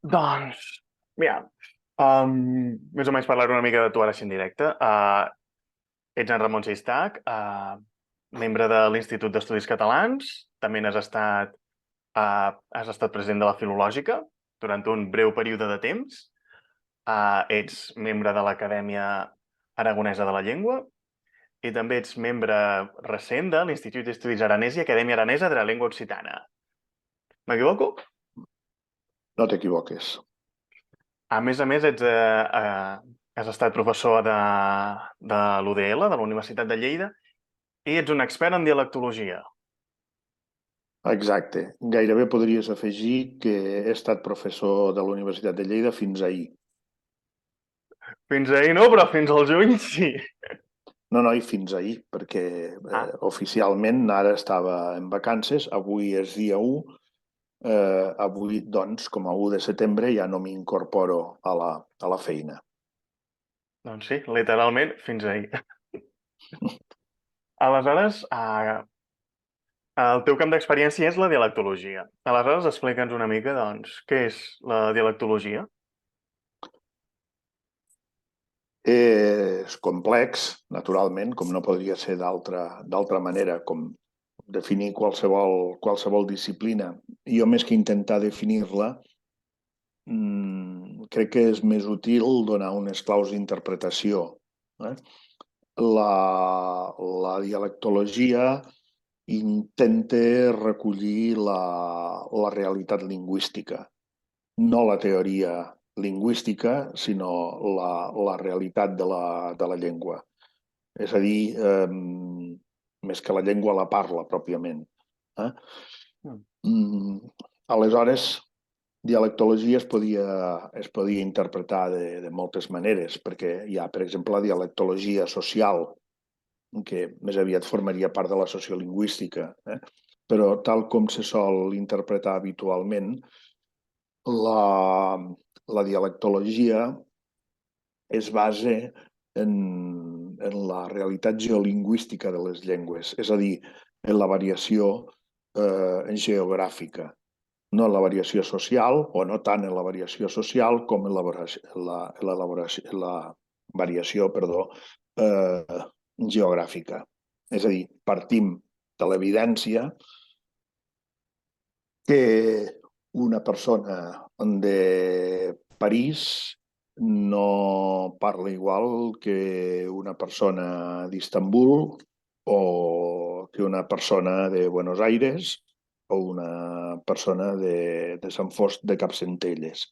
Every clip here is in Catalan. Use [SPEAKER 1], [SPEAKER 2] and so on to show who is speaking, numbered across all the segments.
[SPEAKER 1] Doncs, mira, més o menys parlar una mica de tu ara així en directe. Ets en Ramon Sistac, membre de l'Institut d'Estudis Catalans, també has estat president de la Filològica durant un breu període de temps, ets membre de l'Acadèmia Aragonesa de la Llengua i també ets membre recent de l'Institut d'Estudis Aranès i Acadèmia Aranesa de la Llengua Occitana. M'equivoco?
[SPEAKER 2] No t'equivoques.
[SPEAKER 1] A més, has estat professor de l'UDL, de la Universitat de Lleida, i ets un expert en dialectologia.
[SPEAKER 2] Exacte. Gairebé podries afegir que he estat professor de la Universitat de Lleida fins ahir.
[SPEAKER 1] Fins ahir no, però fins al juny sí.
[SPEAKER 2] No, i fins ahir, perquè oficialment ara estava en vacances, avui és dia 1, avui, doncs, com a 1 de setembre, ja no m'incorporo a la feina.
[SPEAKER 1] Doncs sí, literalment fins ahir. Aleshores, el teu camp d'experiència és la dialectologia. Aleshores, explica'ns una mica, doncs, què és la dialectologia?
[SPEAKER 2] És complex, naturalment, com no podria ser d'altra manera, com definir qualsevol disciplina. Jo, més que intentar definir-la, crec que és més útil donar unes claus d'interpretació. La dialectologia intenta recollir la realitat lingüística, no la teoria lingüística, sinó la realitat de la llengua. És a dir, més que la llengua la parla, pròpiament. Aleshores, dialectologia es podia interpretar de moltes maneres, perquè hi ha, per exemple, la dialectologia social, que més aviat formaria part de la sociolingüística, però tal com se sol interpretar habitualment, la dialectologia es basa en la realitat geolingüística de les llengües, és a dir, en la variació geogràfica, no en la variació social, o no tant en la variació social com en la variació geogràfica. És a dir, partim de l'evidència que una persona de París no parla igual que una persona d'Istanbul o que una persona de Buenos Aires o una persona de Sant Fost de Capcentelles.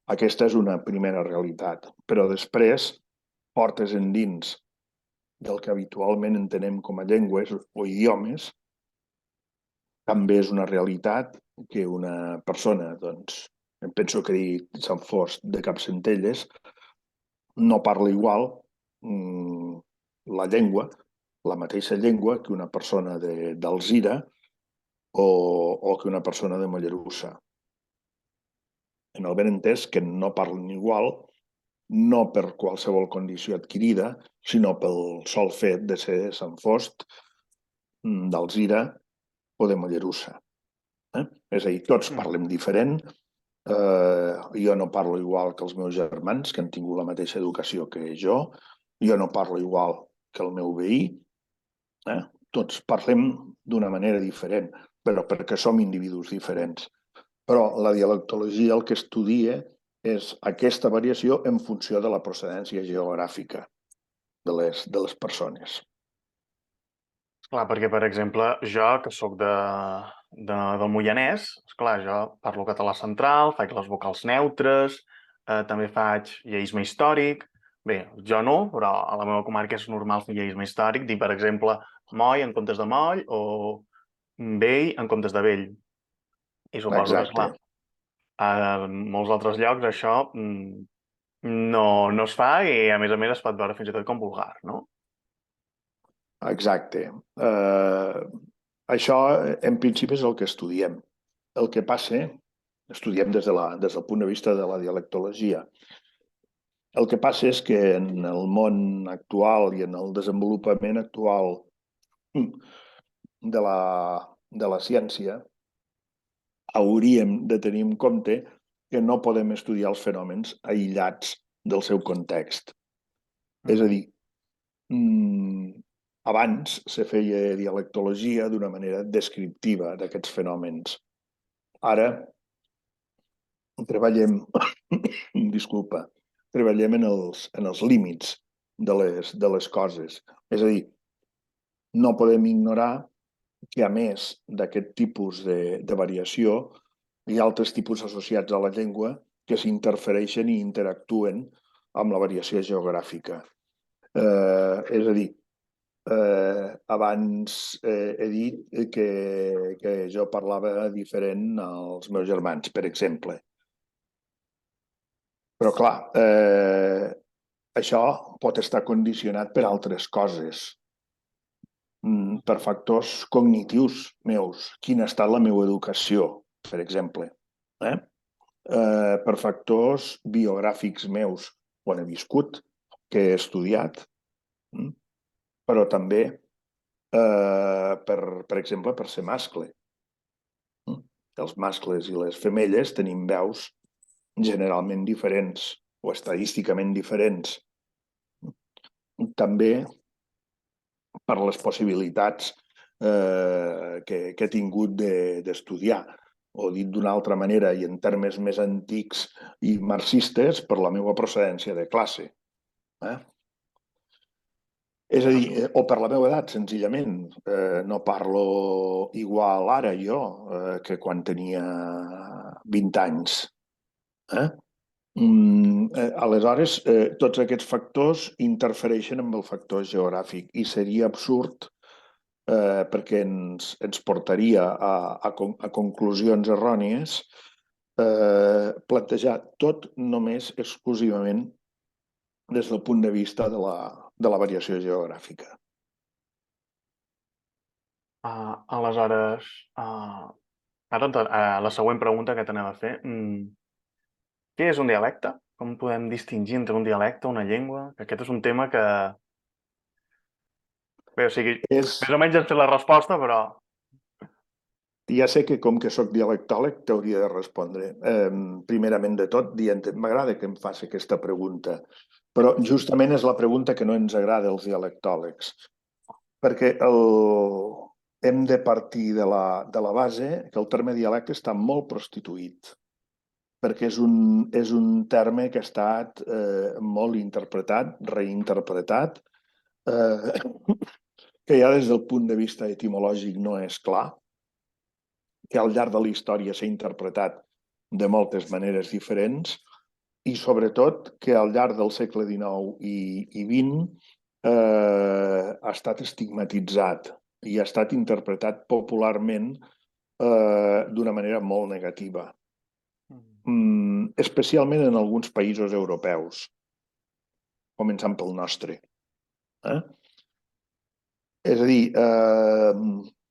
[SPEAKER 2] Aquesta és una primera realitat, però després portes endins del que habitualment entenem com a llengües o idiomes, també és una realitat que una persona, doncs, em penso que he dit Sant Fost de Capcentelles, no parla igual la llengua, la mateixa llengua que una persona d'Alzira o que una persona de Mollerussa. En el ben entès que no parlen igual, no per qualsevol condició adquirida, sinó pel sol fet de ser de Sant Fost, d'Alzira o de Mollerussa. És a dir, tots parlem diferent. Jo no parlo igual que els meus germans, que han tingut la mateixa educació que jo. Jo no parlo igual que el meu veí. Tots parlem d'una manera diferent, però perquè som individus diferents. Però la dialectologia el que estudia és aquesta variació en funció de la procedència geogràfica de les persones.
[SPEAKER 1] Clar, perquè, per exemple, jo, que sóc del Moianès, esclar, jo parlo català central, faig les vocals neutres, també faig lleisme històric. Bé, jo no, però a la meva comarca és normal fer lleisme històric, dir, per exemple, moll en comptes de moll o vell en comptes de vell. I suposo que,
[SPEAKER 2] Exacte.
[SPEAKER 1] esclar, a molts altres llocs això no es fa i, a més, es pot veure fins i tot com vulgar, no?
[SPEAKER 2] Exacte. Això, en principi, és el que estudiem. El que passa, estudiem des del punt de vista de la dialectologia. El que passa és que en el món actual i en el desenvolupament actual de la ciència, hauríem de tenir en compte que no podem estudiar els fenòmens aïllats del seu context. És a dir, abans se feia dialectologia d'una manera descriptiva d'aquests fenòmens. Ara treballem, disculpa, treballem en els límits de les coses. És a dir, no podem ignorar que, a més d'aquest tipus de variació, hi ha altres tipus associats a la llengua que s'interfereixen i interactuen amb la variació geogràfica. És a dir, abans he dit que jo parlava diferent als meus germans, per exemple. Però, clar, això pot estar condicionat per altres coses, per factors cognitius meus. Quina ha estat la meva educació, per exemple. Per factors biogràfics meus, on he viscut, que he estudiat, però també, per exemple, per ser mascle. Els mascles i les femelles tenim veus generalment diferents o estadísticament diferents. També per les possibilitats que he tingut d'estudiar, o dit d'una altra manera i en termes més antics i marxistes, per la meva procedència de classe. És a dir, o per la meva edat, senzillament. No parlo igual ara jo que quan tenia 20 anys. Aleshores, tots aquests factors interfereixen amb el factor geogràfic i seria absurd perquè ens portaria a conclusions errònies plantejar tot només exclusivament des del punt de vista de la variació geogràfica.
[SPEAKER 1] Aleshores, ara la següent pregunta que t'anava a fer. Què és un dialecte? Com podem distingir entre un dialecte, una llengua? Que aquest és un tema que... Bé, o sigui, més o menys has fet la resposta, però...
[SPEAKER 2] Ja sé que com que sóc dialectòleg t'hauria de respondre. Primerament de tot, dient m'agrada que em faci aquesta pregunta, però justament és la pregunta que no ens agrada als dialectòlegs, perquè hem de partir de la base que el terme dialecte està molt prostituït, perquè és un terme que ha estat molt interpretat, reinterpretat, que ja des del punt de vista etimològic no és clar, que al llarg de la història s'ha interpretat de moltes maneres diferents i, sobretot, que al llarg del segle XIX i XX ha estat estigmatitzat i ha estat interpretat popularment d'una manera molt negativa, especialment en alguns països europeus, començant pel nostre. És a dir,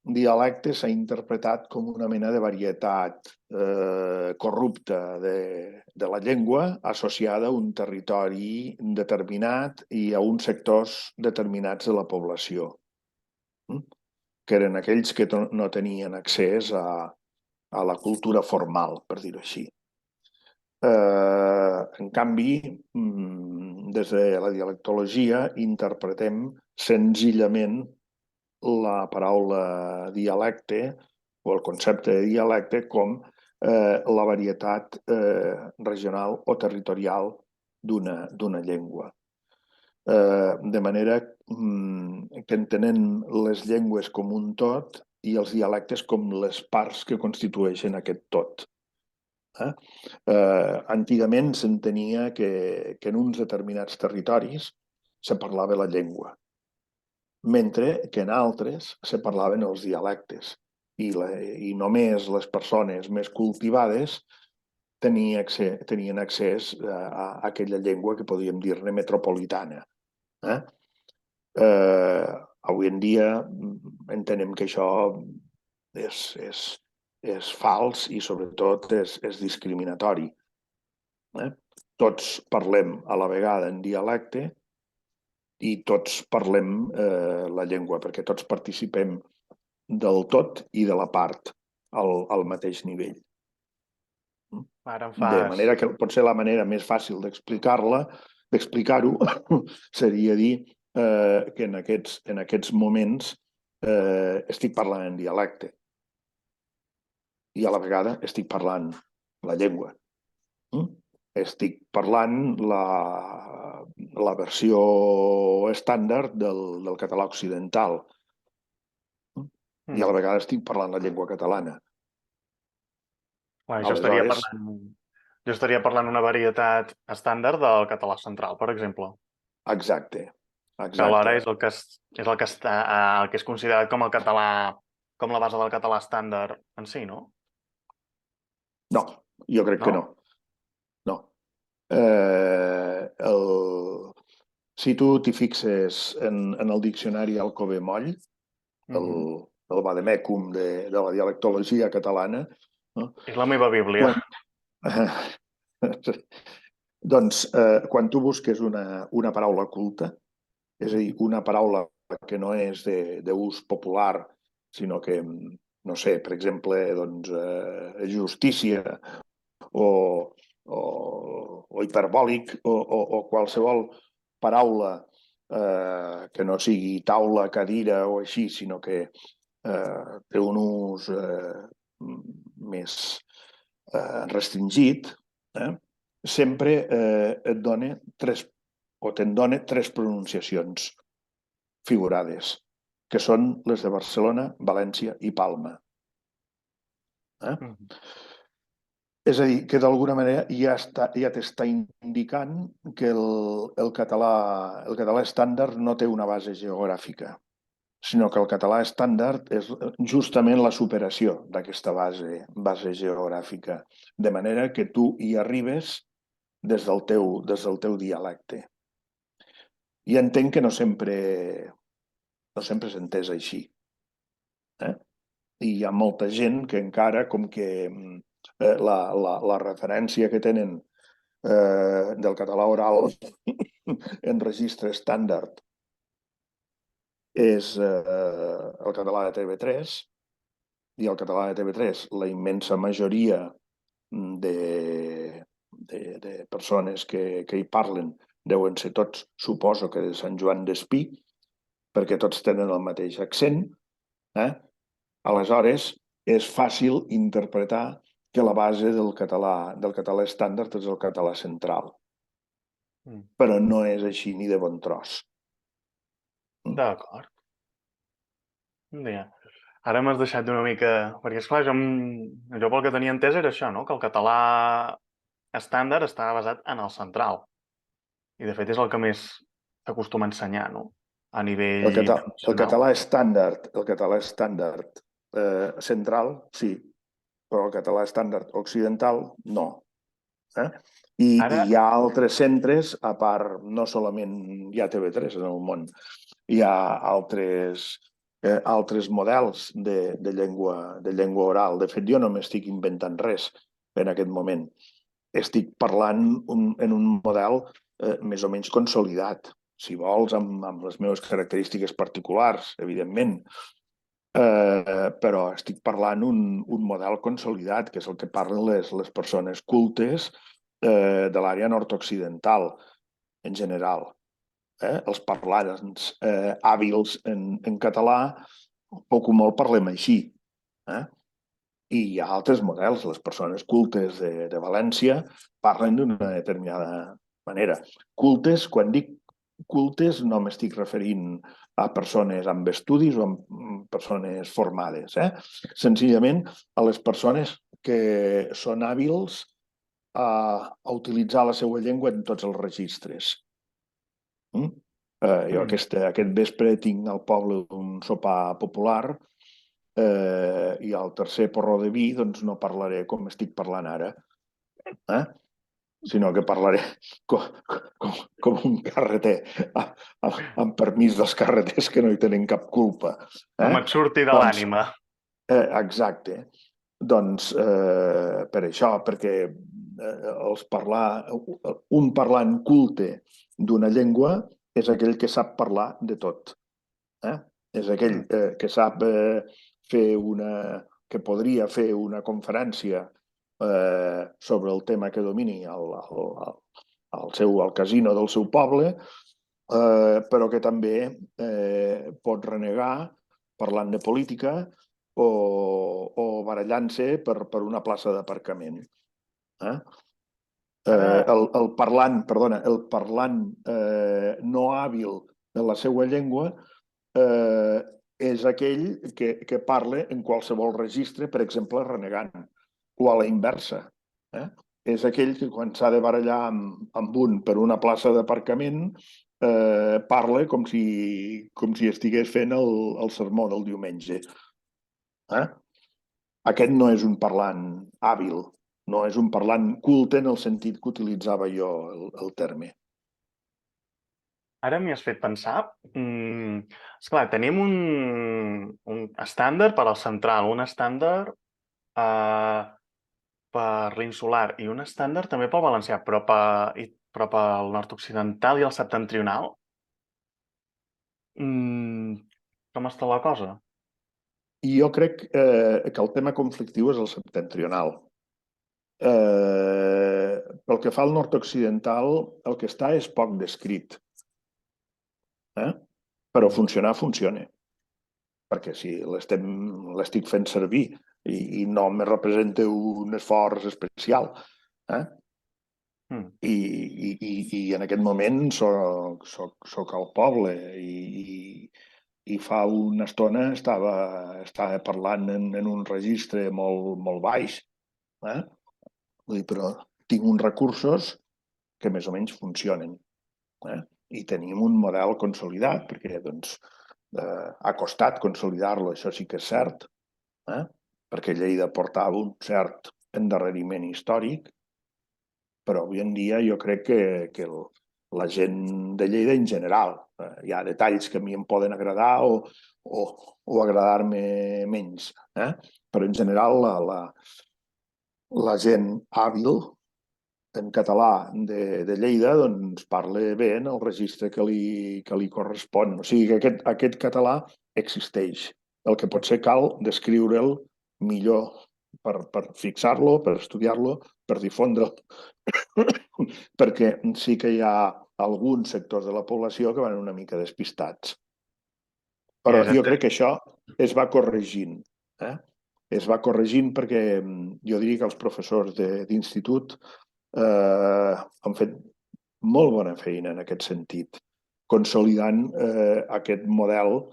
[SPEAKER 2] dialecte s'ha interpretat com una mena de varietat corrupta de la llengua associada a un territori determinat i a uns sectors determinats de la població, que eren aquells que no tenien accés a la cultura formal, per dir-ho així. En canvi, des de la dialectologia interpretem senzillament la paraula dialecte o el concepte de dialecte com la varietat regional o territorial d'una llengua. De manera que entenem les llengües com un tot i els dialectes com les parts que constitueixen aquest tot. Antigament s'entenia que en uns determinats territoris se parlava la llengua, mentre que en altres se parlaven els dialectes i només les persones més cultivades tenien accés a aquella llengua que podíem dir-ne metropolitana. Avui en dia entenem que això és fals i sobretot és discriminatori. Tots parlem a la vegada en dialecte i tots parlem la llengua, perquè tots participem del tot i de la part al mateix nivell.
[SPEAKER 1] Ara em
[SPEAKER 2] De
[SPEAKER 1] fas...
[SPEAKER 2] manera que potser la manera més fàcil d'explicar-ho, seria dir que en aquests moments estic parlant en dialecte i a la vegada estic parlant la llengua. Estic parlant la versió estàndard del català occidental i a la vegada estic parlant la llengua catalana.
[SPEAKER 1] Clar,
[SPEAKER 2] Aleshores,
[SPEAKER 1] jo estaria parlant una varietat estàndard del català central, per exemple,
[SPEAKER 2] exacte,
[SPEAKER 1] que alhora
[SPEAKER 2] exacte.
[SPEAKER 1] és el que és considerat com el català, com la base del català estàndard en si, no?
[SPEAKER 2] No, jo crec que
[SPEAKER 1] No?
[SPEAKER 2] no. No. Eh, el, si tu t'hi fixes en el diccionari Alcover Moll, el,
[SPEAKER 1] Mhm.
[SPEAKER 2] el vademecum de la dialectologia catalana, no?
[SPEAKER 1] És la meva bíblia.
[SPEAKER 2] Quan, doncs, quan tu busques una paraula culta, és a dir, una paraula que no és d'ús popular, sinó que, no sé, per exemple, doncs, justícia o, o hiperbòlic o qualsevol paraula que no sigui taula, cadira o així, sinó que té un ús més restringit, sempre et dona te'n dona tres pronunciacions figurades, que són les de Barcelona, València i Palma.
[SPEAKER 1] Mhm.
[SPEAKER 2] És a dir, que d'alguna manera ja t'està indicant que el català estàndard no té una base geogràfica, sinó que el català estàndard és justament la superació d'aquesta base geogràfica, de manera que tu hi arribes des del teu dialecte. I entenc que no sempre s'ha entès així. I hi ha molta gent que encara, com que la referència que tenen del català oral en registre estàndard és el català de TV3, i el català de TV3, la immensa majoria de persones que hi parlen deuen ser tots, suposo que de Sant Joan d'Espí, perquè tots tenen el mateix accent. Aleshores, és fàcil interpretar que la base del català estàndard és el català central, però no és així ni de bon tros.
[SPEAKER 1] D'acord. Ja. Ara m'has deixat una mica... Perquè, esclar, jo pel que tenia entès era això, no? Que el català estàndard està basat en el central. I, de fet, és el que més s'acostuma a ensenyar, no? A nivell
[SPEAKER 2] El
[SPEAKER 1] internacional.
[SPEAKER 2] català estàndard central, sí, però el català estàndard occidental, no. I
[SPEAKER 1] Ara,
[SPEAKER 2] hi ha altres centres, a part, no solament hi ha TV3 en el món, hi ha altres models de llengua oral. De fet, jo no m'estic inventant res en aquest moment. Estic parlant en un model més o menys consolidat, si vols, amb les meves característiques particulars, evidentment. Però estic parlant un model consolidat, que és el que parlen les persones cultes de l'àrea nord-occidental, en general. Els parlants hàbils en català, poc o molt parlem així. I hi ha altres models. Les persones cultes de València parlen d'una determinada manera. Cultes, quan dic cultes, no m'estic referint a persones amb estudis o amb persones formades. Senzillament a les persones que són hàbils a utilitzar la seva llengua en tots els registres. Jo aquest vespre tinc al poble un sopar popular i al tercer porró de vi doncs no parlaré com estic parlant ara, sinó que parlaré com un carreter, amb permís dels carreters que no hi tenen cap culpa.
[SPEAKER 1] com et surti de
[SPEAKER 2] Doncs,
[SPEAKER 1] l'ànima.
[SPEAKER 2] exacte. Doncs per això, perquè un parlant culte d'una llengua és aquell que sap parlar de tot. És aquell que sap que podria fer una conferència sobre el tema que domini al casino del seu poble, però que també pot renegar parlant de política o barallant-se per una plaça d'aparcament. El parlant, perdona, el parlant no hàbil de la seva llengua és aquell que parla en qualsevol registre, per exemple, renegant, o a la inversa. És aquell que quan s'ha de barallar amb un per una plaça d'aparcament parla com si estigués fent el sermó del diumenge. Aquest no és un parlant hàbil, no és un parlant culte en el sentit que utilitzava jo el terme.
[SPEAKER 1] Ara m'hi has fet pensar. Esclar, tenim un estàndard per al central, un estàndard per l'insular i un estàndard també pel valencià, però pel nord-occidental i el septentrional. Com està la cosa?
[SPEAKER 2] I jo crec que el tema conflictiu és el septentrional. Pel que fa al nord-occidental, el que està és poc descrit. Però funcionar funciona. Perquè si l'estic fent servir i no me representa un esforç especial. I en aquest moment soc al poble i fa una estona estava parlant en un registre molt baix. Vull dir, però tinc uns recursos que més o menys funcionen. I tenim un model consolidat, perquè ha costat consolidar-lo, això sí que és cert, perquè Lleida portava un cert endarreriment històric, però avui en dia jo crec que la gent de Lleida en general, hi ha detalls que a mi em poden agradar o agradar-me menys, però en general la gent hàbil en català de Lleida doncs parla bé en el registre que li correspon. O sigui que aquest català existeix. El que potser cal descriure'l millor per fixar-lo, per estudiar-lo, per difondre'l, perquè sí que hi ha alguns sectors de la població que van una mica despistats. Però jo crec que això es va corregint. Es va corregint perquè jo diria que els professors d'institut han fet molt bona feina en aquest sentit, consolidant aquest model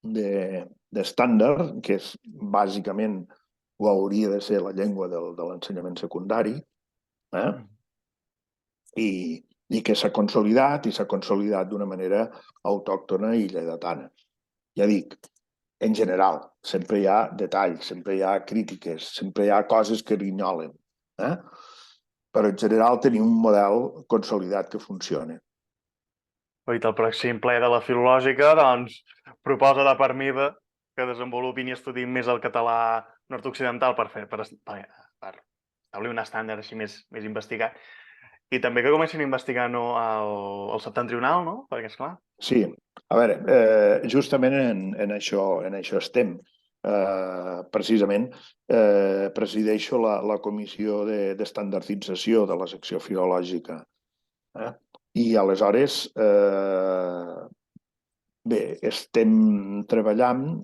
[SPEAKER 2] d'estàndard, que és bàsicament o hauria de ser la llengua de l'ensenyament secundari, i que s'ha consolidat d'una manera autòctona i lleidatana. Ja dic, en general, sempre hi ha detalls, sempre hi ha crítiques, sempre hi ha coses que grinyolen, però en general tenim un model consolidat que funciona.
[SPEAKER 1] El pròxim ple de la filològica, doncs, proposa de per mida que desenvolupin i estudiïn més el català nord-occidental per establir un estàndard així més investigat. I també que comencin a investigar el septentrional, no? Perquè, esclar...
[SPEAKER 2] Sí, a veure, justament en això estem. Precisament presideixo la comissió d'estandardització de la secció filològica. I aleshores, bé, estem treballant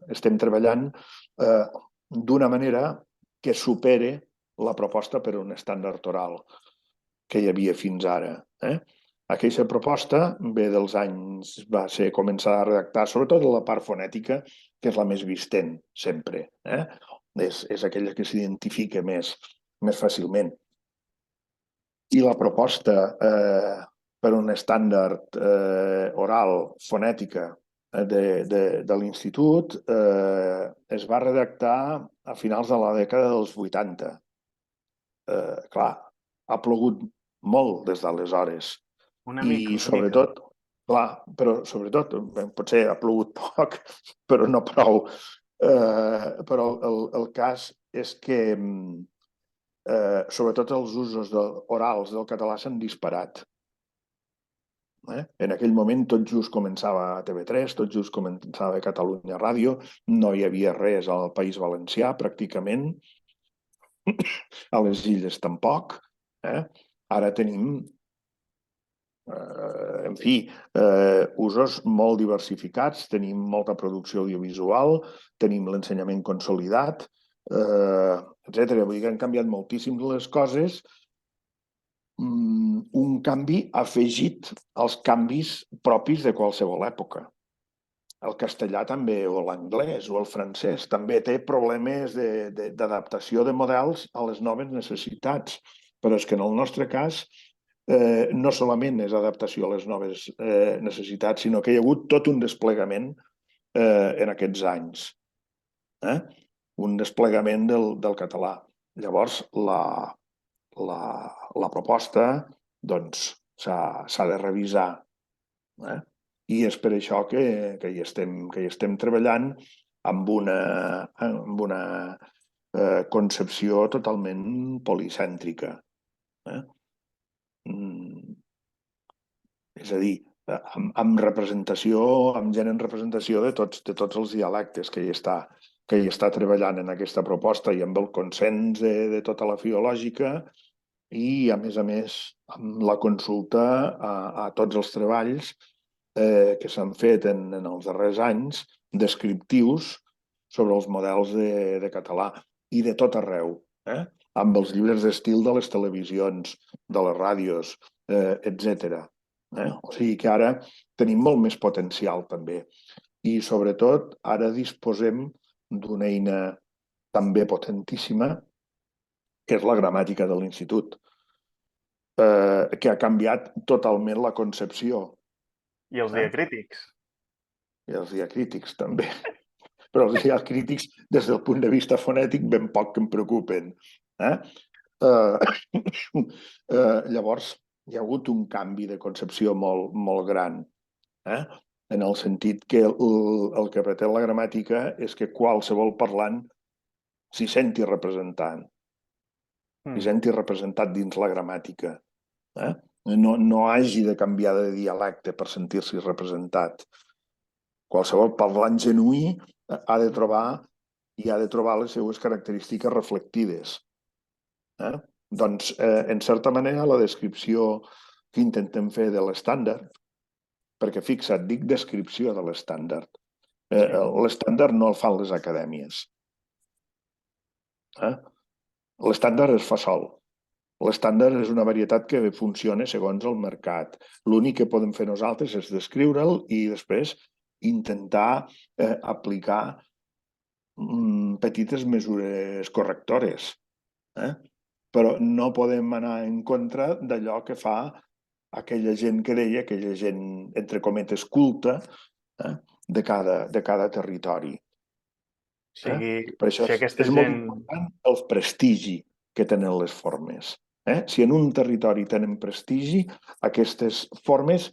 [SPEAKER 2] d'una manera que supere la proposta per un estàndard oral que hi havia fins ara. Aquesta proposta ve dels anys, va ser començar a redactar, sobretot la part fonètica, que és la més vistent, sempre. És aquella que s'identifica més fàcilment. I la proposta per un estàndard oral, fonètica, de l'institut es va redactar a finals de la dècada dels 80. Clar, ha plogut molt des d'aleshores. I sobretot, clar, però sobretot, potser ha plogut poc, però no prou. Però el cas és que sobretot els usos orals del català s'han disparat. En aquell moment tot just començava a TV3, tot just començava a Catalunya Ràdio, no hi havia res al País Valencià pràcticament, a les Illes tampoc. Ara tenim, en fi, usos molt diversificats, tenim molta producció audiovisual, tenim l'ensenyament consolidat, etc. Vull dir que han canviat moltíssim les coses, un canvi afegit als canvis propis de qualsevol època. El castellà també, o l'anglès, o el francès, també té problemes d'adaptació de models a les noves necessitats. Però és que en el nostre cas no solament és adaptació a les noves necessitats, sinó que hi ha hagut tot un desplegament en aquests anys. Un desplegament del català. Llavors, la proposta doncs, s'ha de revisar. I és per això que hi estem treballant amb una concepció totalment policèntrica. És a dir, amb representació, amb gent en representació de tots els dialectes que hi està treballant en aquesta proposta i amb el consens de tota la filològica i, a més, amb la consulta a tots els treballs que s'han fet en els darrers anys descriptius sobre els models de català i de tot arreu, amb els llibres d'estil de les televisions, de les ràdios, etc. O sigui que ara tenim molt més potencial també. I sobretot ara disposem d'una eina també potentíssima, que és la gramàtica de l'Institut, que ha canviat totalment la concepció.
[SPEAKER 1] I els diacrítics.
[SPEAKER 2] I els diacrítics també. Però els diacrítics, des del punt de vista fonètic, ben poc que em preocupen. Llavors, hi ha hagut un canvi de concepció molt, molt gran, en el sentit que el que pretén la gramàtica és que qualsevol parlant s'hi senti representant, s'hi senti representat dins la gramàtica. No hagi de canviar de dialecte per sentir-s'hi representat. Qualsevol parlant genuí ha de trobar les seues característiques reflectides. Doncs, en certa manera, la descripció que intentem fer de l'estàndard, perquè fixa't, dic descripció de l'estàndard. L'estàndard no el fan les acadèmies. L'estàndard es fa sol. L'estàndard és una varietat que funciona segons el mercat. L'únic que podem fer nosaltres és descriure'l i després intentar aplicar petites mesures correctores. Però no podem anar en contra d'allò que fa aquella gent que deia, aquella gent, entre cometes, culta de cada territori.
[SPEAKER 1] O sigui,
[SPEAKER 2] Per això
[SPEAKER 1] si aquesta
[SPEAKER 2] és molt
[SPEAKER 1] gent...
[SPEAKER 2] important el prestigi que tenen les formes. Si en un territori tenen prestigi, aquestes formes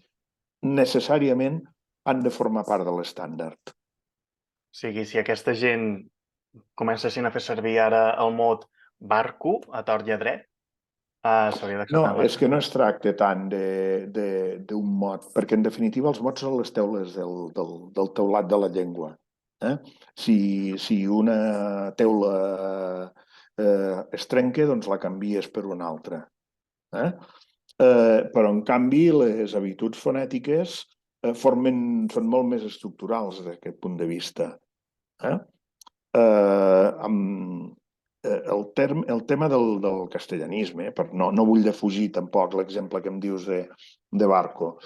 [SPEAKER 2] necessàriament han de formar part de l'estàndard.
[SPEAKER 1] O sigui, si aquesta gent comencessin a fer servir ara el mot barco a tort i a dret, s'hauria
[SPEAKER 2] No,
[SPEAKER 1] d'acceptar.
[SPEAKER 2] és que no es tracta tant d'un mot, perquè en definitiva els mots són les teules del teulat de la llengua. Si una teula es trenca, doncs la canvies per una altra. Però, en canvi, les habituds fonètiques són molt més estructurals des d'aquest punt de vista. El tema del castellanisme, no vull defugir tampoc l'exemple que em dius de Barco.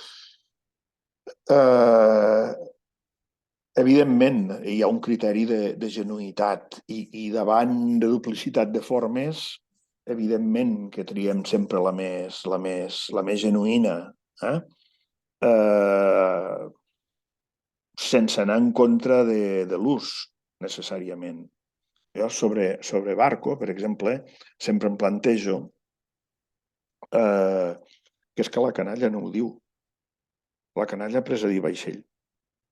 [SPEAKER 2] Evidentment, hi ha un criteri de genuïtat i davant de duplicitat de formes, evidentment que triem sempre la més genuïna, sense anar en contra de l'ús, necessàriament. Jo sobre Barco, per exemple, sempre em plantejo que és que la canalla no ho diu. La canalla ha après a dir vaixell.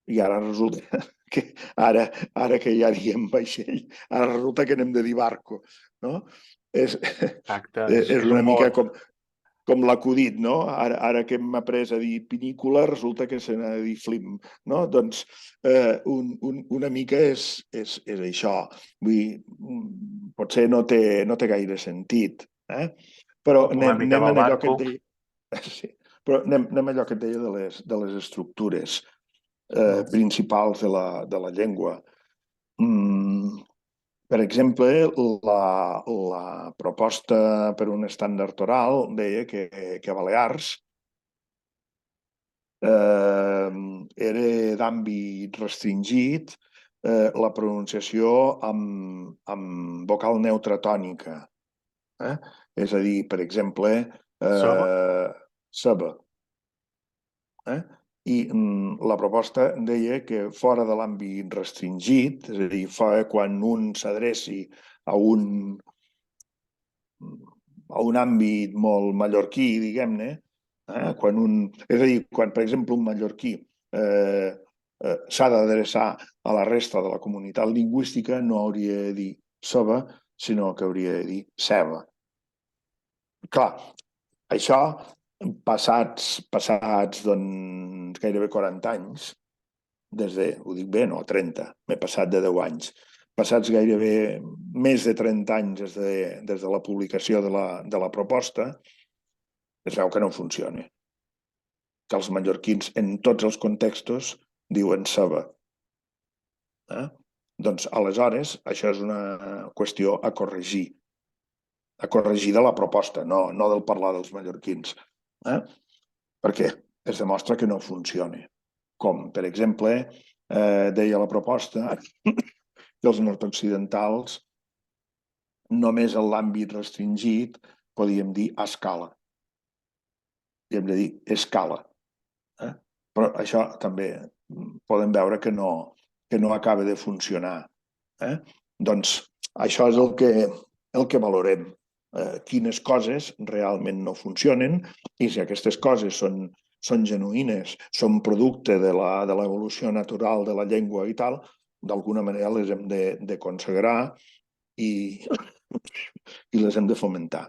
[SPEAKER 2] I ara resulta que ara que ja diem vaixell, ara resulta que n'hem de dir barco. No? És
[SPEAKER 1] Exacte,
[SPEAKER 2] és
[SPEAKER 1] és
[SPEAKER 2] una
[SPEAKER 1] un
[SPEAKER 2] mica
[SPEAKER 1] mot.
[SPEAKER 2] com l'acudit, no? Ara que hem après a dir pinícula, resulta que se n'ha de dir flim, no? Doncs una mica és això. Vull dir, potser no té gaire sentit, però
[SPEAKER 1] La polèmica
[SPEAKER 2] anem
[SPEAKER 1] del
[SPEAKER 2] en allò que
[SPEAKER 1] barco.
[SPEAKER 2] et deia... Sí, però anem a allò que et deia de les estructures principals de la llengua. Per exemple, la proposta per un estàndard oral deia que a Balears era d'àmbit restringit la pronunciació amb vocal neutra tònica. És a dir, per exemple,
[SPEAKER 1] Soba.
[SPEAKER 2] ceba. I la proposta deia que fora de l'àmbit restringit, és a dir, quan un s'adreci a un àmbit molt mallorquí, diguem-ne, és a dir, quan, per exemple, un mallorquí s'ha d'adreçar a la resta de la comunitat lingüística, no hauria de dir ceba, sinó que hauria de dir ceba. Clar, això, passats doncs, gairebé 40 anys, ho dic bé, no, 30, m'he passat de 10 anys, passats gairebé més de 30 anys des de la publicació de la proposta, es veu que no funciona. Que els mallorquins, en tots els contextos, diuen ceba. Doncs, aleshores, això és una qüestió a corregir de la proposta, no del parlar dels mallorquins. Perquè es demostra que no funciona. Com, per exemple, deia la proposta que els nord-occidentals, només en l'àmbit restringit, podíem dir a escala. I hem de dir escala. Però això també podem veure que no acaba de funcionar. Doncs això és el que valorem. Quines coses realment no funcionen i si aquestes coses són genuïnes, són producte de l'evolució natural de la llengua i tal, d'alguna manera les hem de consagrar i les hem de fomentar.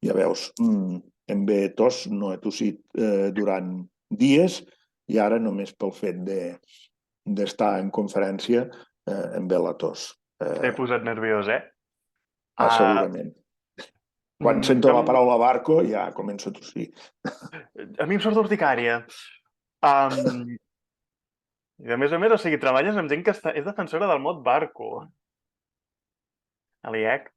[SPEAKER 2] Ja veus, em ve tos, no he tossit durant dies i ara només pel fet d'estar en conferència em ve la tos.
[SPEAKER 1] T'he posat nerviós, Uh,
[SPEAKER 2] Segurament. Quan sento la paraula barco ja començo a tossir.
[SPEAKER 1] a mi em surt urticària. I a més, o sigui, treballes amb gent que és defensora del mot barco. A l'IEC.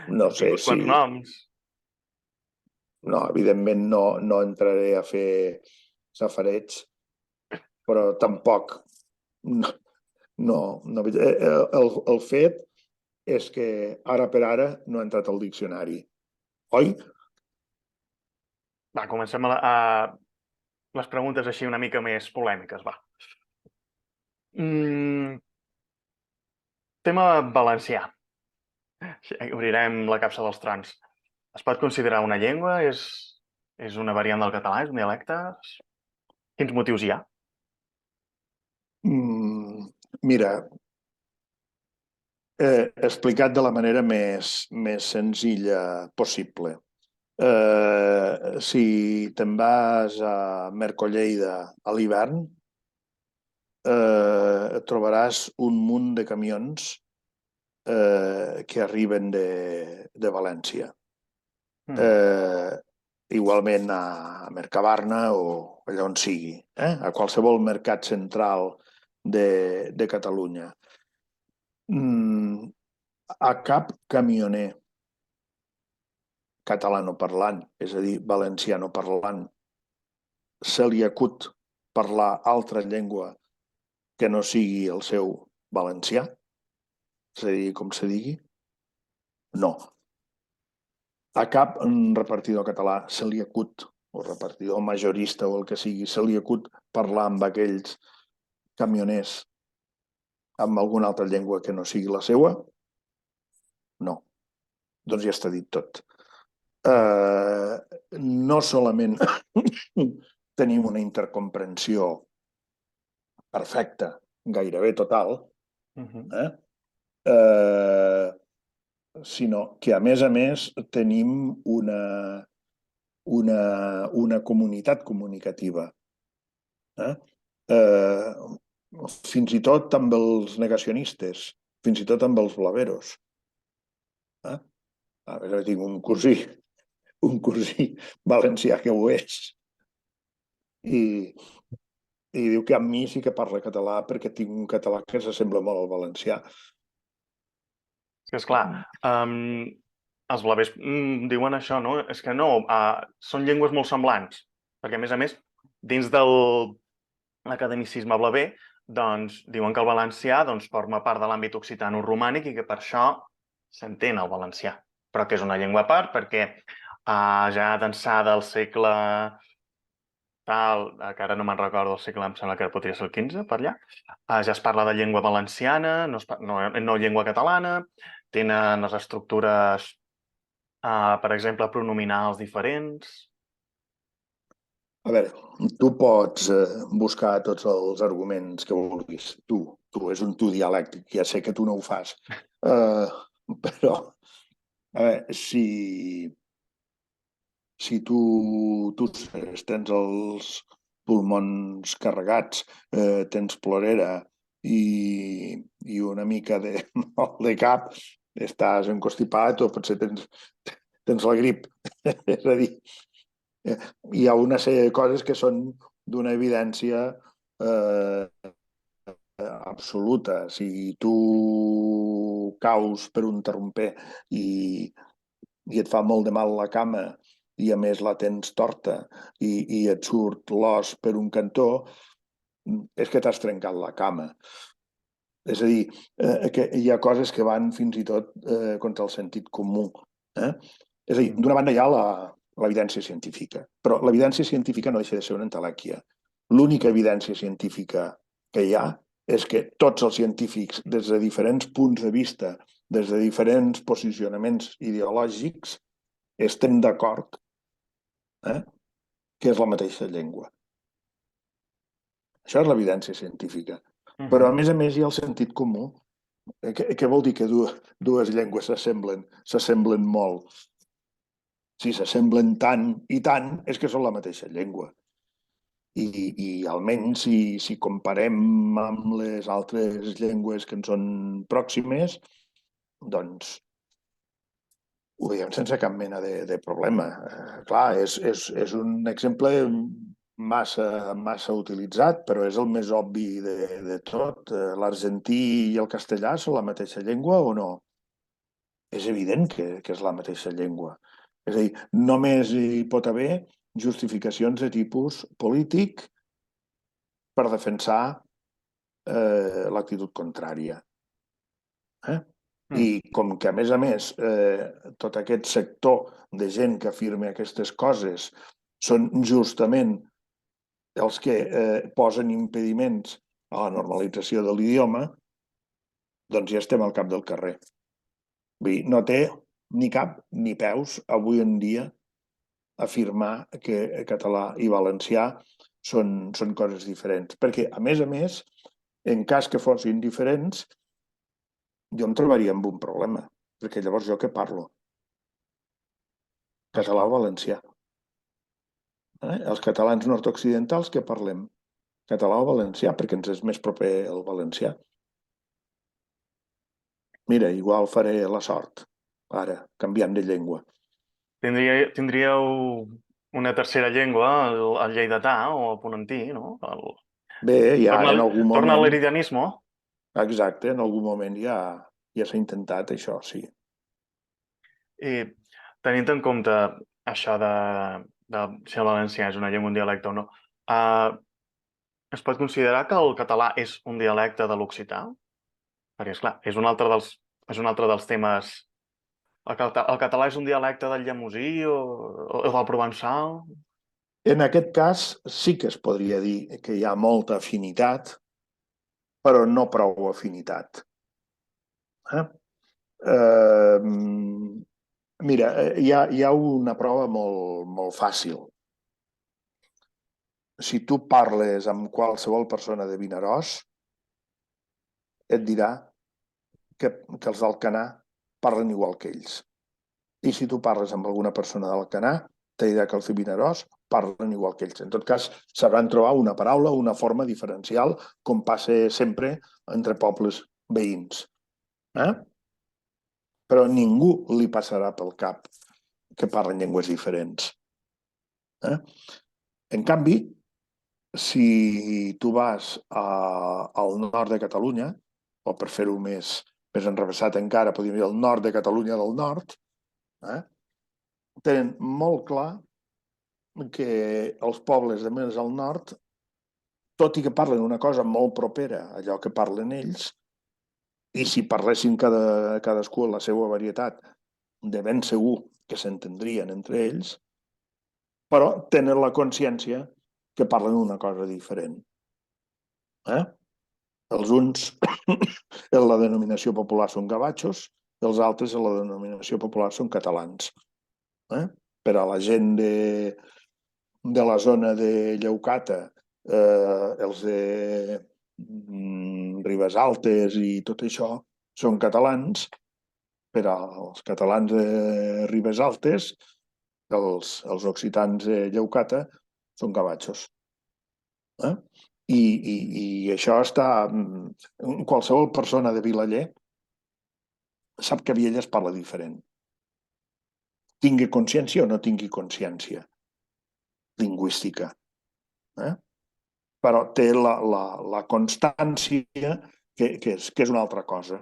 [SPEAKER 2] No
[SPEAKER 1] Hem
[SPEAKER 2] sé
[SPEAKER 1] tingut
[SPEAKER 2] si...
[SPEAKER 1] quants noms.
[SPEAKER 2] No, evidentment no entraré a fer safareig, però tampoc. No. El fet és que ara per ara no ha entrat al diccionari. Oi?
[SPEAKER 1] Va, comencem a les preguntes així una mica més polèmiques, va. Tema valencià. Obrirem la capsa dels trons. Es pot considerar una llengua? És una variant del català? És un dialecte? Quins motius hi ha?
[SPEAKER 2] Mira, explicat de la manera més senzilla possible. Si te'n vas a Mercolleida a l'hivern, trobaràs un munt de camions que arriben de València. Igualment a Mercabarna o allà on sigui, a qualsevol mercat central de Catalunya. A cap camioner catalanoparlant, és a dir, valencianoparlant, se li acut parlar altra llengua que no sigui el seu valencià? És a dir, com se digui? No. A cap repartidor català se li acut, o repartidor majorista o el que sigui, se li acut parlar amb aquells camioners amb alguna altra llengua que no sigui la seua? No. Doncs ja està dit tot. No solament tenim una intercomprensió perfecta, gairebé total, sinó que, a més, tenim una comunitat comunicativa. Eh? Fins i tot amb els negacionistes, fins i tot amb els blaveros. Eh? A veure, tinc un cosí valencià que ho és, i, i diu que amb mi sí que parla català perquè tinc un català que s'assembla molt al valencià.
[SPEAKER 1] És clar, els blavers diuen això, no? És que no, són llengües molt semblants, perquè a més, dins de l'academicisme blaver, doncs diuen que el valencià doncs, forma part de l'àmbit occitano-romànic i que per això s'entén el valencià, però que és una llengua a part perquè ja d'ençà del segle tal, que ara no me'n recordo el segle, em sembla que podria ser el XV, per allà, ja es parla de llengua valenciana, no llengua catalana, tenen les estructures, per exemple, pronominals diferents.
[SPEAKER 2] A veure, tu pots buscar tots els arguments que vulguis. Tu, és un tu dialèctic, ja sé que tu no ho fas. Eh, però, a veure, si tu tens els pulmons carregats, tens plorera i una mica de mal de cap, estàs encostipat o potser tens la grip. És a dir, eh, hi ha una sèrie de coses que són d'una evidència absoluta. Si tu caus per un tromper i et fa molt de mal la cama i a més la tens torta i et surt l'os per un cantó, és que t'has trencat la cama. És a dir, que hi ha coses que van fins i tot contra el sentit comú. Eh? És a dir, d'una banda hi ha l'evidència científica, però l'evidència científica no deixa de ser una entelèquia. L'única evidència científica que hi ha és que tots els científics, des de diferents punts de vista, des de diferents posicionaments ideològics, estem d'acord que és la mateixa llengua. Això és l'evidència científica. Però, a més, hi ha el sentit comú. Què vol dir que dues llengües s'assemblen molt? Si s'assemblen tant i tant, és que són la mateixa llengua. I almenys si comparem amb les altres llengües que ens són pròximes, doncs ho veiem sense cap mena de problema. Clar, és un exemple massa utilitzat, però és el més obvi de tot. L'argentí i el castellà són la mateixa llengua o no? És evident que és la mateixa llengua. És a dir, només hi pot haver justificacions de tipus polític per defensar l'actitud contrària. I com que, a més, tot aquest sector de gent que afirma aquestes coses són justament els que posen impediments a la normalització de l'idioma, doncs ja estem al cap del carrer. Vull dir, no té ni cap ni peus avui en dia afirmar que català i valencià són coses diferents. Perquè, a més, en cas que fossin diferents, jo em trobaria amb un problema, perquè llavors jo què parlo? Català o valencià? Els catalans nord-occidentals què parlem? Català o valencià, perquè ens és més proper el valencià. Mira, igual faré la sort, ara, canviant de llengua.
[SPEAKER 1] Tindríeu una tercera llengua, el lleidatà o el ponentí, no?
[SPEAKER 2] Bé, ja
[SPEAKER 1] Torna,
[SPEAKER 2] en algun
[SPEAKER 1] torna
[SPEAKER 2] moment,
[SPEAKER 1] l'iridianisme.
[SPEAKER 2] exacte, en algun moment ja s'ha intentat això, sí.
[SPEAKER 1] I tenint en compte això de si el valencià és una llengua, un dialecte o no, es pot considerar que el català és un dialecte de l'occità? Perquè, esclar, és un altre dels temes. El català és un dialecte del llemosí o del provençal?
[SPEAKER 2] En aquest cas sí que es podria dir que hi ha molta afinitat, però no prou afinitat. Eh? Mira, hi ha una prova molt, molt fàcil. Si tu parles amb qualsevol persona de Vinaròs, et dirà que els d'Alcanar parlen igual que ells. I si tu parles amb alguna persona d'Alcanar, t'he dit que els de Vinaròs parlen igual que ells. En tot cas, sabran trobar una paraula, una forma diferencial, com passa sempre entre pobles veïns. Però ningú li passarà pel cap que parlen llengües diferents. En canvi, si tu vas al nord de Catalunya, o per fer-ho més enrevessat encara, podríem dir el nord de Catalunya del nord, tenen molt clar que els pobles de més al nord, tot i que parlen una cosa molt propera a allò que parlen ells, i si parlessin cadascú la seva varietat, de ben segur que s'entendrien entre ells, però tenen la consciència que parlen una cosa diferent. Els uns en la denominació popular són gavatxos, i els altres en la denominació popular són catalans. Per a la gent de la zona de Lleucata, els de Ribes Altes i tot això són catalans. Per als catalans de Ribes Altes, els occitans de Lleucata són gavatxos. I això està... Qualsevol persona de Vilaller sap que Viella es parla diferent. Tingui consciència o no tingui consciència lingüística. Però té la constància que és una altra cosa.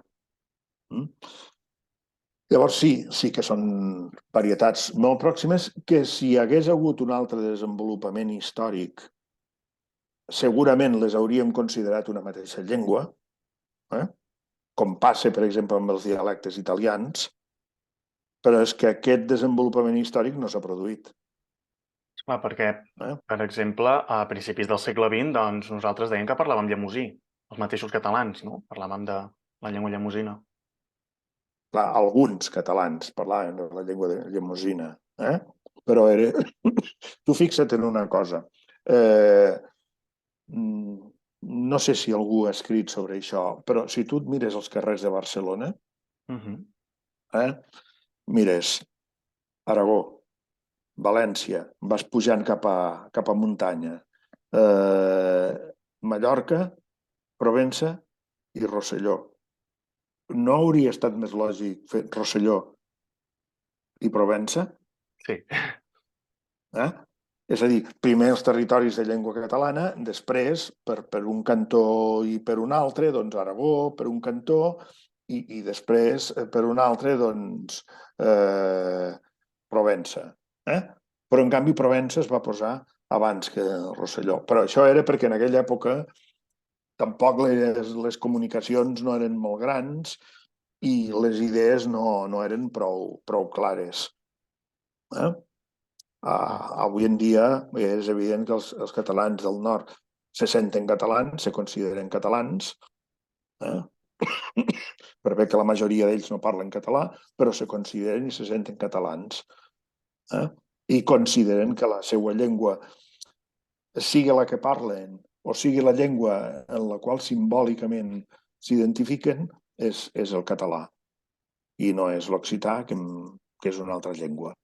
[SPEAKER 2] Llavors sí que són varietats molt pròximes que si hi hagués hagut un altre desenvolupament històric segurament les hauríem considerat una mateixa llengua, com passa, per exemple, amb els dialectes italians, però és que aquest desenvolupament històric no s'ha produït.
[SPEAKER 1] Esclar, perquè, per exemple, a principis del segle XX, doncs, nosaltres dèiem que parlàvem llemosí, els mateixos catalans, no? Parlàvem de la llengua llemosina.
[SPEAKER 2] Clar, alguns catalans parlaven de la llengua llemosina, però era... Tu fixa't en una cosa. No sé si algú ha escrit sobre això, però si tu et mires els carrers de Barcelona, mires Aragó, València, vas pujant cap a muntanya, Mallorca, Provença i Rosselló. No hauria estat més lògic fer Rosselló i Provença?
[SPEAKER 1] Sí.
[SPEAKER 2] És a dir, primer els territoris de llengua catalana, després, per un cantó i per un altre, doncs Aragó, per un cantó, i després, per un altre, doncs Provença. Però, en canvi, Provença es va posar abans que Rosselló. Però això era perquè en aquella època tampoc les comunicacions no eren molt grans i les idees no eren prou clares. Avui en dia és evident que els catalans del nord se senten catalans, se consideren catalans, per bé que la majoria d'ells no parlen català, però se consideren i se senten catalans. I consideren que la seva llengua, sigui la que parlen o sigui la llengua en la qual simbòlicament s'identifiquen, és el català i no és l'occità, que és una altra llengua.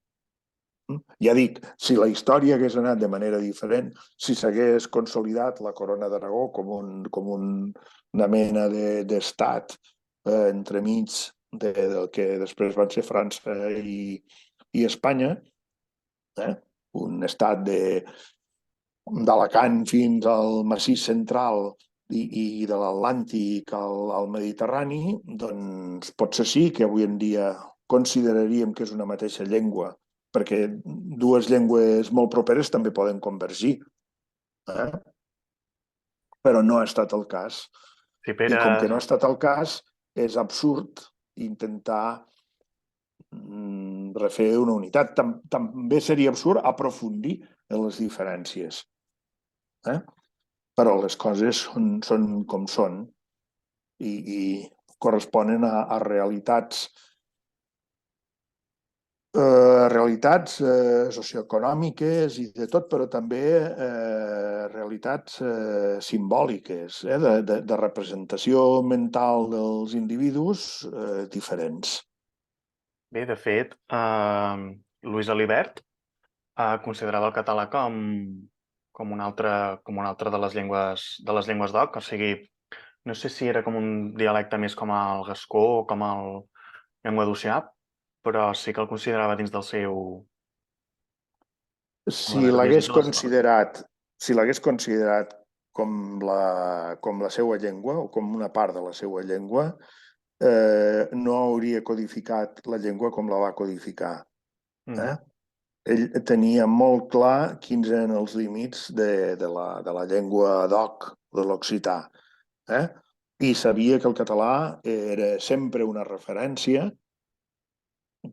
[SPEAKER 2] Ja dic, si la història hagués anat de manera diferent, si s'hagués consolidat la Corona d'Aragó com una mena d'estat entremig del que després van ser França i Espanya, un estat d'Alacant fins al Massís Central i de l'Atlàntic al Mediterrani, doncs potser sí que avui en dia consideraríem que és una mateixa llengua, perquè dues llengües molt properes també poden convergir. Però no ha estat el cas.
[SPEAKER 1] Sí, Pere...
[SPEAKER 2] I com que no ha estat el cas, és absurd intentar refer una unitat. També seria absurd aprofundir en les diferències. Però les coses són com són i corresponen a realitats socioeconòmiques i de tot, però també realitats simbòliques, de representació mental dels individus diferents.
[SPEAKER 1] Bé, de fet, Lluís Alibert considerava el català com una altra de les llengües d'oc, o sigui, no sé si era com un dialecte més com el gascó o com el llenguadocià, però sí que el considerava dins del seu... com la
[SPEAKER 2] Si
[SPEAKER 1] més
[SPEAKER 2] l'hagués
[SPEAKER 1] de les coses.
[SPEAKER 2] considerat, si l'hagués considerat com la seva llengua o com una part de la seva llengua, no hauria codificat la llengua com la va codificar. Eh?
[SPEAKER 1] Mhm.
[SPEAKER 2] Ell tenia molt clar quins eren els límits de la llengua d'oc, de l'occità. Eh? I sabia que el català era sempre una referència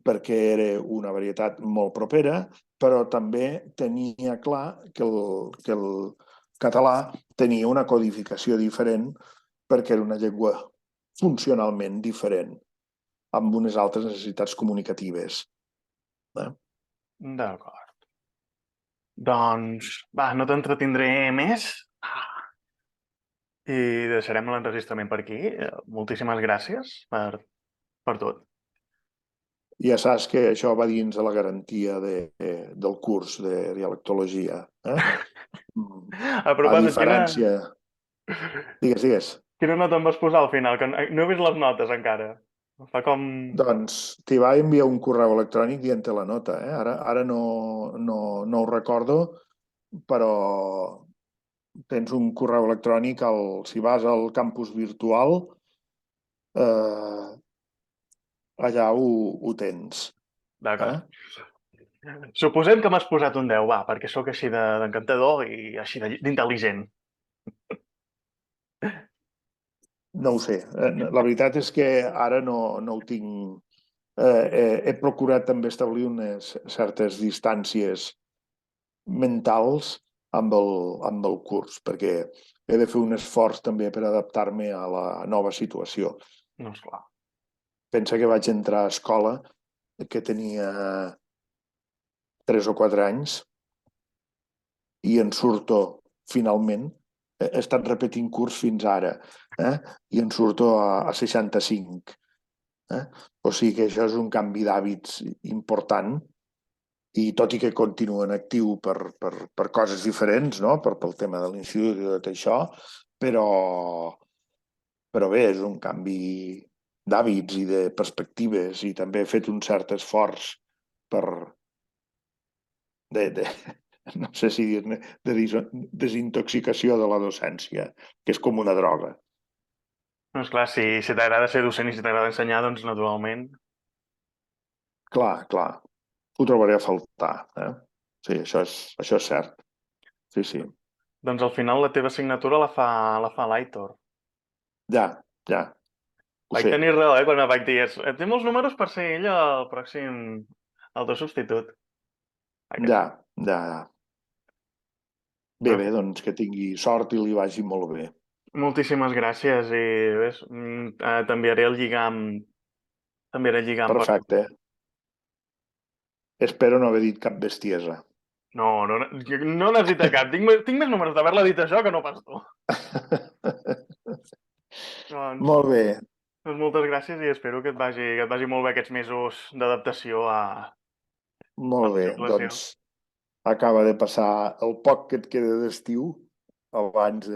[SPEAKER 2] perquè era una varietat molt propera, però també tenia clar que el català tenia una codificació diferent perquè era una llengua funcionalment diferent, amb unes altres necessitats comunicatives. Eh?
[SPEAKER 1] D'acord. Doncs, va, no t'entretindré més i deixarem l'enregistrament per aquí. Moltíssimes gràcies per tot.
[SPEAKER 2] Ja saps que això va dins de la garantia del curs de dialectologia. Eh?
[SPEAKER 1] A
[SPEAKER 2] A
[SPEAKER 1] propòsit,
[SPEAKER 2] diferència... Digues, digues.
[SPEAKER 1] quina nota em vas posar al final? Que no he vist les notes encara. Fa com...
[SPEAKER 2] Doncs t'hi va enviar un correu electrònic dient-te la nota. Ara no ho recordo, però tens un correu electrònic, si vas al campus virtual, eh, allà ho tens. Eh?
[SPEAKER 1] D'acord. Suposem que m'has posat un 10, va, perquè sóc així d'encantador i així d'intel·ligent.
[SPEAKER 2] No ho sé. La veritat és que ara no ho tinc. He procurat també establir unes certes distàncies mentals amb el curs, perquè he de fer un esforç també per adaptar-me a la nova situació.
[SPEAKER 1] No, esclar.
[SPEAKER 2] Pensa que vaig entrar a escola que tenia 3 o 4 anys i en surto finalment. He estat repetint curs fins ara i en surto a 65. O sigui que això és un canvi d'hàbits important i tot i que continuo en actiu per coses diferents, no? Pel tema de l'institut i tot això, però, però bé, és un canvi d'hàbits i de perspectives i també he fet un cert esforç per, de, no sé si dir-ne, desintoxicació de la docència, que és com una droga.
[SPEAKER 1] No, esclar, si t'agrada ser docent i si t'agrada ensenyar, doncs naturalment.
[SPEAKER 2] Clar, ho trobaré a faltar. Sí, això és cert. Sí, sí.
[SPEAKER 1] Doncs al final la teva assignatura la fa l'Aitor.
[SPEAKER 2] Ja, ho
[SPEAKER 1] Vaig
[SPEAKER 2] sé.
[SPEAKER 1] tenir raó, quan em vaig dir, té molts números per ser ell el pròxim, el teu substitut. Que sí.
[SPEAKER 2] Ja.
[SPEAKER 1] Però
[SPEAKER 2] Bé, doncs que tingui sort i li vagi molt bé.
[SPEAKER 1] moltíssimes gràcies i ves, t'enviaré el lligam, t'enviaré el lligam per...
[SPEAKER 2] Perfecte. Espero no haver dit cap bestiesa.
[SPEAKER 1] No necessita cap. Tinc més números d'haver-la dit això que no pas tu. Doncs,
[SPEAKER 2] Molt bé,
[SPEAKER 1] doncs moltes gràcies i espero que et vagi molt bé aquests mesos d'adaptació a la
[SPEAKER 2] molt bé.
[SPEAKER 1] titulació.
[SPEAKER 2] Doncs acaba de passar el poc que et queda d'estiu abans